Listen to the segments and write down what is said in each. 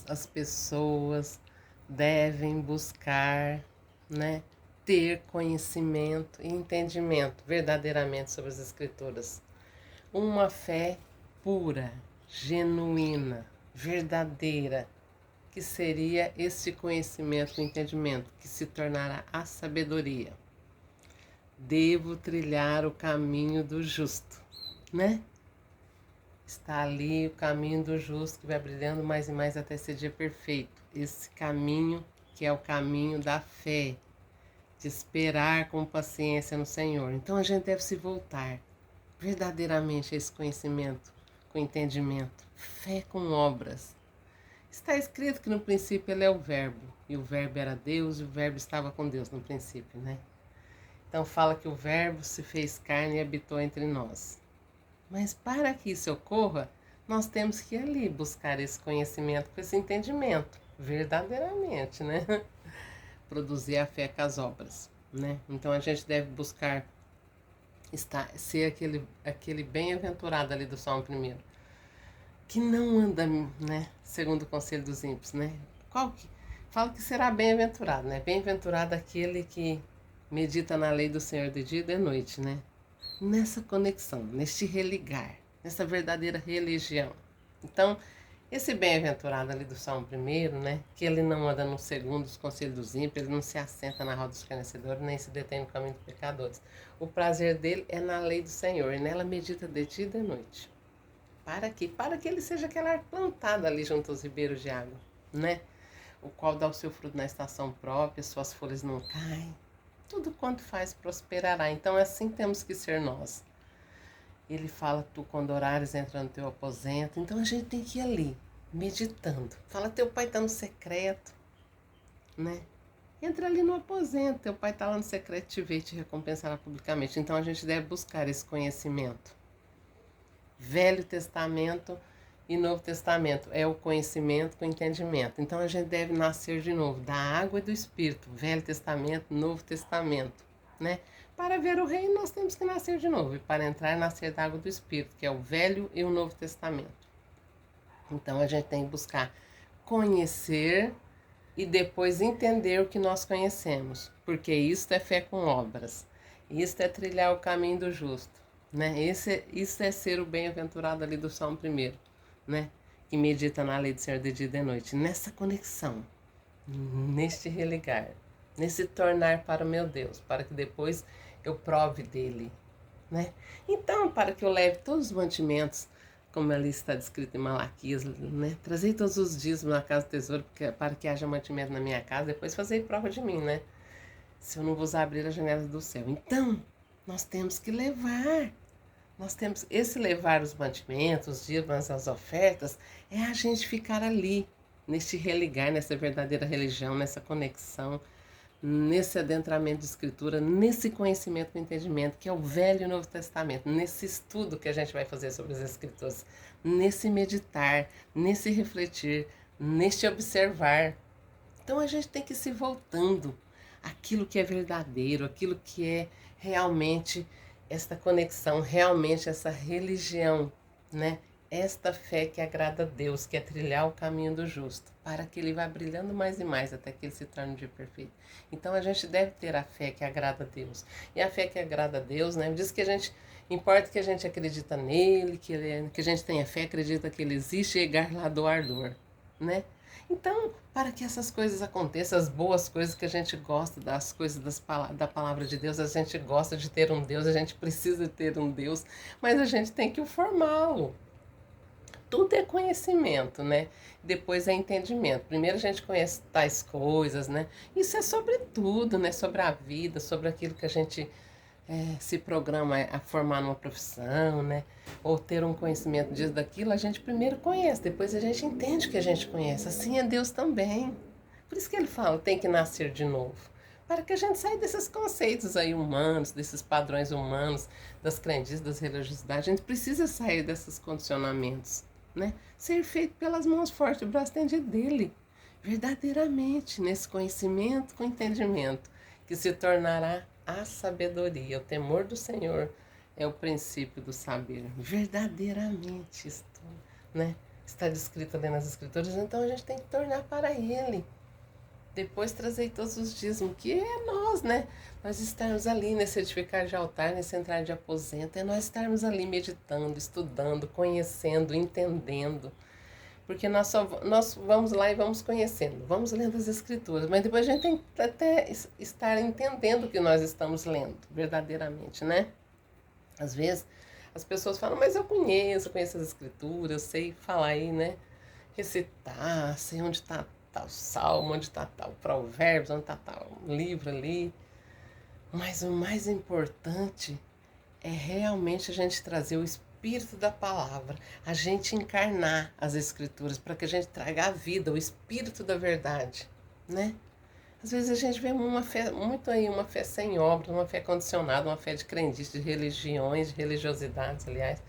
as pessoas, devem buscar, né, ter conhecimento e entendimento verdadeiramente sobre as Escrituras. Uma fé pura, genuína, verdadeira, que seria esse conhecimento e entendimento, que se tornará a sabedoria. Devo trilhar o caminho do justo, né? Está ali o caminho do justo que vai brilhando mais e mais até esse dia perfeito. Esse caminho que é o caminho da fé, de esperar com paciência no Senhor. Então a gente deve se voltar verdadeiramente a esse conhecimento, com entendimento, fé com obras. Está escrito que no princípio ele é o Verbo, e o Verbo era Deus, e o Verbo estava com Deus no princípio, né? Então fala que o Verbo se fez carne e habitou entre nós. Mas para que isso ocorra, nós temos que ir ali buscar esse conhecimento, com esse entendimento, verdadeiramente, né? Produzir a fé com as obras, né? Então a gente deve buscar ser aquele bem-aventurado ali do Salmo 1º, que não anda, né, segundo o conselho dos ímpios, né? Fala que será bem-aventurado, né? Bem-aventurado aquele que medita na lei do Senhor de dia e de noite, né? Nessa conexão, neste religar, nessa verdadeira religião. Então, esse bem-aventurado ali do Salmo 1º, né, que ele não anda no segundo dos conselhos dos ímpios, ele não se assenta na roda dos escarnecedores, nem se detém no caminho dos pecadores. O prazer dele é na lei do Senhor, e nela medita de dia e de noite. Para quê? Para que ele seja aquela árvore plantada ali junto aos ribeiros de água, né? O qual dá o seu fruto na estação própria, suas folhas não caem. Tudo quanto faz prosperará. Então assim temos que ser nós. Ele fala, tu quando orares entra no teu aposento. Então a gente tem que ir ali, meditando. Fala, teu pai está no secreto, né? Entra ali no aposento, teu pai está lá no secreto, te vê e te recompensará publicamente. Então a gente deve buscar esse conhecimento. Velho Testamento e Novo Testamento é o conhecimento com entendimento. Então a gente deve nascer de novo, da água e do Espírito. Velho Testamento, Novo Testamento, né? Para ver o reino, nós temos que nascer de novo. E para entrar, nascer da água do Espírito, que é o Velho e o Novo Testamento. Então a gente tem que buscar conhecer e depois entender o que nós conhecemos. Porque isso é fé com obras. Isso é trilhar o caminho do justo, né? Isso é ser o bem-aventurado ali do Salmo 1º, né? Que medita na lei do Senhor de dia e de noite. Nessa conexão, neste religar, nesse tornar para o meu Deus, para que depois eu prove dele, né? Então, para que eu leve todos os mantimentos, como ali está descrito em Malaquias, né? Trazei todos os dízimos na casa do tesouro, para que haja mantimento na minha casa, depois fazei prova de mim, né? Se eu não vos abrir as janelas do céu. Então, nós temos que levar. Nós temos esse levar os mantimentos, os dízimos, as ofertas, é a gente ficar ali, neste religar, nessa verdadeira religião, nessa conexão, nesse adentramento de escritura, nesse conhecimento e entendimento, que é o Velho e o Novo Testamento, nesse estudo que a gente vai fazer sobre as Escrituras, nesse meditar, nesse refletir, neste observar. Então a gente tem que ir se voltando àquilo que é verdadeiro, aquilo que é realmente esta conexão, realmente essa religião, né? Esta fé que agrada a Deus, que é trilhar o caminho do justo, para que ele vá brilhando mais e mais até que ele se torne um dia perfeito. Então a gente deve ter a fé que agrada a Deus. E a fé que agrada a Deus, né? Diz que a gente, importa que a gente acredita nele, que a gente tenha fé, acredita que ele existe e galardoador, né? Então, para que essas coisas aconteçam, as boas coisas que a gente gosta, das coisas da palavra de Deus, a gente gosta de ter um Deus, a gente precisa ter um Deus, mas a gente tem que formá-lo. Tudo é conhecimento, né? Depois é entendimento. Primeiro a gente conhece tais coisas, né? Isso é sobre tudo, né? Sobre a vida, sobre aquilo que a gente se programa a formar numa profissão, né? Ou ter um conhecimento disso, daquilo, a gente primeiro conhece, depois a gente entende o que a gente conhece. Assim é Deus também. Por isso que ele fala, tem que nascer de novo. Para que a gente saia desses conceitos aí humanos, desses padrões humanos, das crendices, das religiosidades. A gente precisa sair desses condicionamentos, né? Ser feito pelas mãos fortes, o braço estendido dele. Verdadeiramente, nesse conhecimento com entendimento, que se tornará a sabedoria. O temor do Senhor é o princípio do saber. Verdadeiramente, né? está descrito ali nas Escrituras, então a gente tem que tornar para Ele. Depois trazei todos os dízimos, que é nós, né? Nós estarmos ali nesse edificar de altar, nesse entrar de aposento, é nós estarmos ali meditando, estudando, conhecendo, entendendo. Porque nós vamos lá e vamos conhecendo, vamos lendo as Escrituras, mas depois a gente tem que até estar entendendo o que nós estamos lendo, verdadeiramente, né? Às vezes as pessoas falam, mas eu conheço as Escrituras, eu sei falar aí, né? Recitar, sei onde está tal salmo, onde está tal provérbio, onde está tal livro ali. Mas o mais importante é realmente a gente trazer o espírito da palavra, a gente encarnar as Escrituras para que a gente traga a vida, o espírito da verdade, né? Às vezes a gente vê uma fé, muito aí uma fé sem obra, uma fé condicionada, uma fé de crendice, de religiões, de religiosidades, aliás.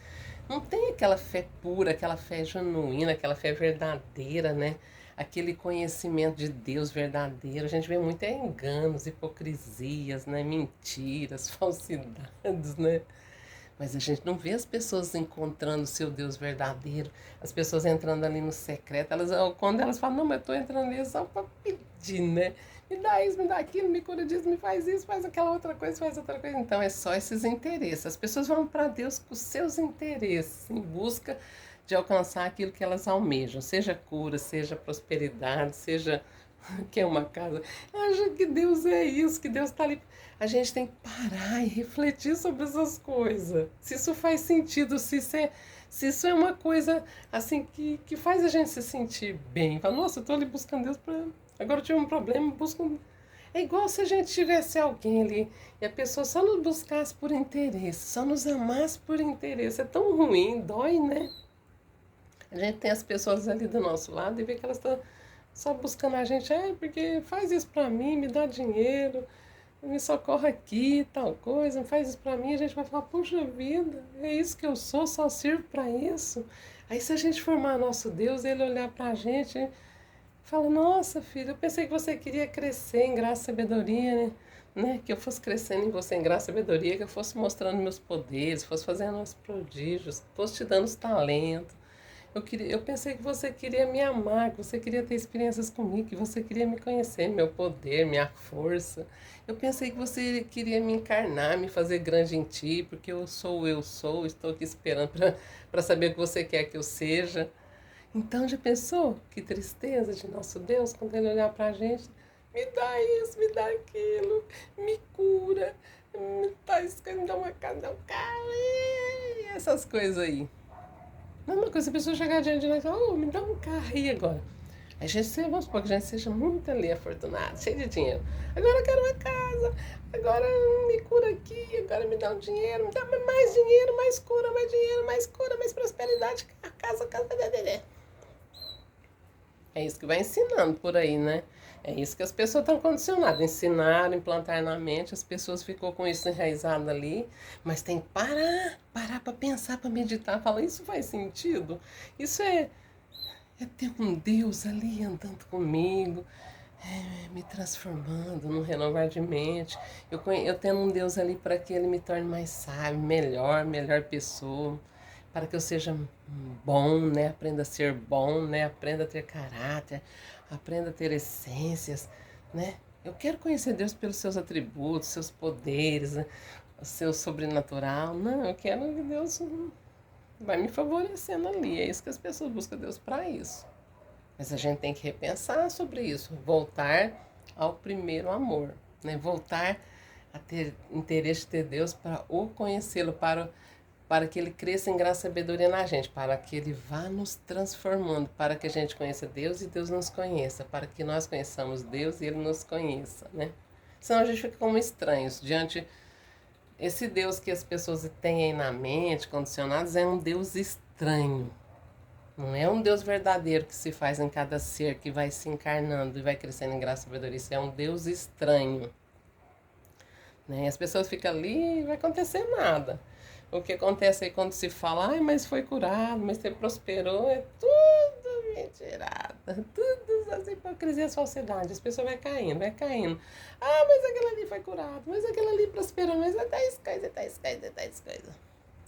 Não tem aquela fé pura, aquela fé genuína, aquela fé verdadeira, né? Aquele conhecimento de Deus verdadeiro. A gente vê muito enganos, hipocrisias, né? Mentiras, falsidades, né? Mas a gente não vê as pessoas encontrando o seu Deus verdadeiro, as pessoas entrando ali no secreto. Quando elas falam, não, mas eu estou entrando ali só para pedir, né? Me dá isso, me dá aquilo, me cura disso, me faz isso, faz aquela outra coisa, faz outra coisa. Então é só esses interesses. As pessoas vão para Deus com os seus interesses, em busca de alcançar aquilo que elas almejam, seja cura, seja prosperidade, seja que é uma casa. Acha que Deus é isso, que Deus está ali. A gente tem que parar e refletir sobre essas coisas. Se isso faz sentido, se isso é uma coisa assim que faz a gente se sentir bem. Fala, nossa, eu estou ali buscando Deus para. Agora eu tive um problema, busco. É igual se a gente tivesse alguém ali e a pessoa só nos buscasse por interesse, só nos amasse por interesse. É tão ruim, dói, né? A gente tem as pessoas ali do nosso lado e vê que elas estão só buscando a gente, porque faz isso pra mim, me dá dinheiro, me socorre aqui, tal coisa, faz isso pra mim, a gente vai falar, puxa vida, é isso que eu sou, só sirvo pra isso. Aí se a gente formar nosso Deus, ele olhar pra gente, fala, nossa filha, eu pensei que você queria crescer em graça e sabedoria, né? Que eu fosse crescendo em você em graça e sabedoria, que eu fosse mostrando meus poderes, fosse fazendo os prodígios, fosse te dando os talentos. Eu pensei que você queria me amar, que você queria ter experiências comigo, que você queria me conhecer, meu poder, minha força. Eu pensei que você queria me encarnar, me fazer grande em ti, porque eu sou, estou aqui esperando para saber o que você quer que eu seja. Então já pensou? Que tristeza de nosso Deus quando ele olhar para a gente, me dá isso, me dá aquilo, me cura, me dá uma casa, me dá um carro, e essas coisas aí. Mesma coisa, se a pessoa chegar diante de nós e falar, me dá um carro aí agora. A gente, vamos supor que a gente seja muito ali afortunado, cheio de dinheiro. Agora eu quero uma casa, agora me cura aqui, agora me dá um dinheiro, me dá mais dinheiro, mais cura, mais dinheiro, mais cura, mais prosperidade, a casa. É isso que vai ensinando por aí, né? É isso que as pessoas estão condicionadas, ensinar, implantar na mente, as pessoas ficou com isso enraizado ali, mas tem que parar para pensar, para meditar, falar, isso faz sentido? Isso é ter um Deus ali andando comigo, me transformando num renovar de mente. Eu tendo um Deus ali para que ele me torne mais sábio, melhor pessoa, para que eu seja bom, né? Aprenda a ser bom, né? Aprenda a ter caráter, aprenda a ter essências, né? Eu quero conhecer Deus pelos seus atributos, seus poderes, né? O seu sobrenatural. Não, eu quero que Deus vai me favorecendo ali. É isso que as pessoas buscam Deus para isso. Mas a gente tem que repensar sobre isso, voltar ao primeiro amor, né? Voltar a ter interesse de ter Deus para o conhecê-lo, para que ele cresça em graça e sabedoria na gente, para que ele vá nos transformando, para que a gente conheça Deus e Deus nos conheça, para que nós conheçamos Deus e ele nos conheça, né? Senão a gente fica como estranhos diante esse Deus que as pessoas têm aí na mente, condicionados, é um Deus estranho. Não é um Deus verdadeiro que se faz em cada ser, que vai se encarnando e vai crescendo em graça e sabedoria. Isso é um Deus estranho. Né? As pessoas ficam ali e não vai acontecer nada. O que acontece aí quando se fala, mas foi curado, mas você prosperou, é tudo mentirada, tudo as hipocrisias, falsidades. As pessoas vai caindo, vai caindo. Mas aquele ali foi curado, mas aquele ali prosperou, mas é tais coisas.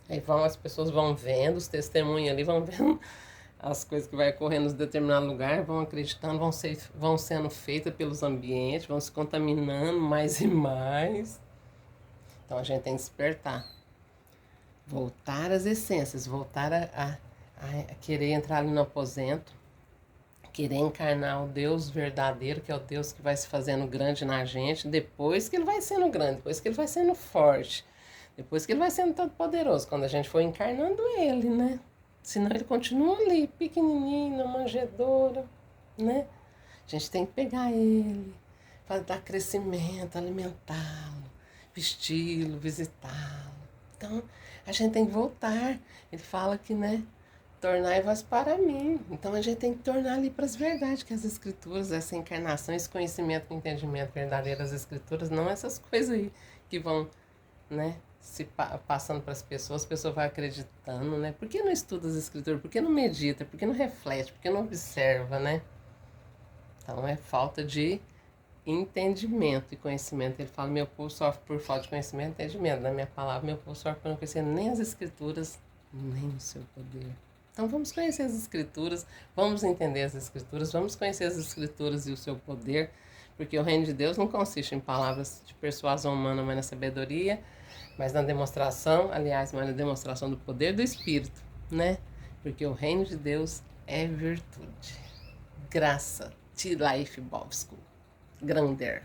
Aí as pessoas vão vendo, os testemunhos ali vão vendo as coisas que vai ocorrendo em determinado lugar, vão acreditando, vão sendo feitas pelos ambientes, vão se contaminando mais e mais. Então a gente tem que despertar. Voltar às essências, voltar a querer entrar ali no aposento, querer encarnar o Deus verdadeiro, que é o Deus que vai se fazendo grande na gente, depois que ele vai sendo grande, depois que ele vai sendo forte, depois que ele vai sendo todo poderoso, quando a gente for encarnando ele, né? Senão ele continua ali, pequenininho, na manjedoura, né? A gente tem que pegar ele, dar crescimento, alimentá-lo, vesti-lo, visitá-lo. Então, a gente tem que voltar. Ele fala que, né? Tornai-vos para mim. Então, a gente tem que tornar ali para as verdades, que as escrituras, essa encarnação, esse conhecimento, entendimento verdadeiro das escrituras, não essas coisas aí que vão, né? Se passando para as pessoas vão acreditando, né? Por que não estuda as escrituras? Por que não medita? Por que não reflete? Por que não observa, né? Então é falta de entendimento e conhecimento. Ele fala, meu povo sofre por falta de conhecimento e entendimento. Na minha palavra, meu povo sofre por não conhecer nem as escrituras, nem o seu poder. Então vamos conhecer as escrituras, vamos entender as escrituras, vamos conhecer as escrituras e o seu poder, porque o reino de Deus não consiste em palavras de persuasão humana, mas na sabedoria, mas na demonstração, aliás, mas na demonstração do poder do Espírito, né? Porque o reino de Deus é virtude. Graça. T-Life Bob School. Grander.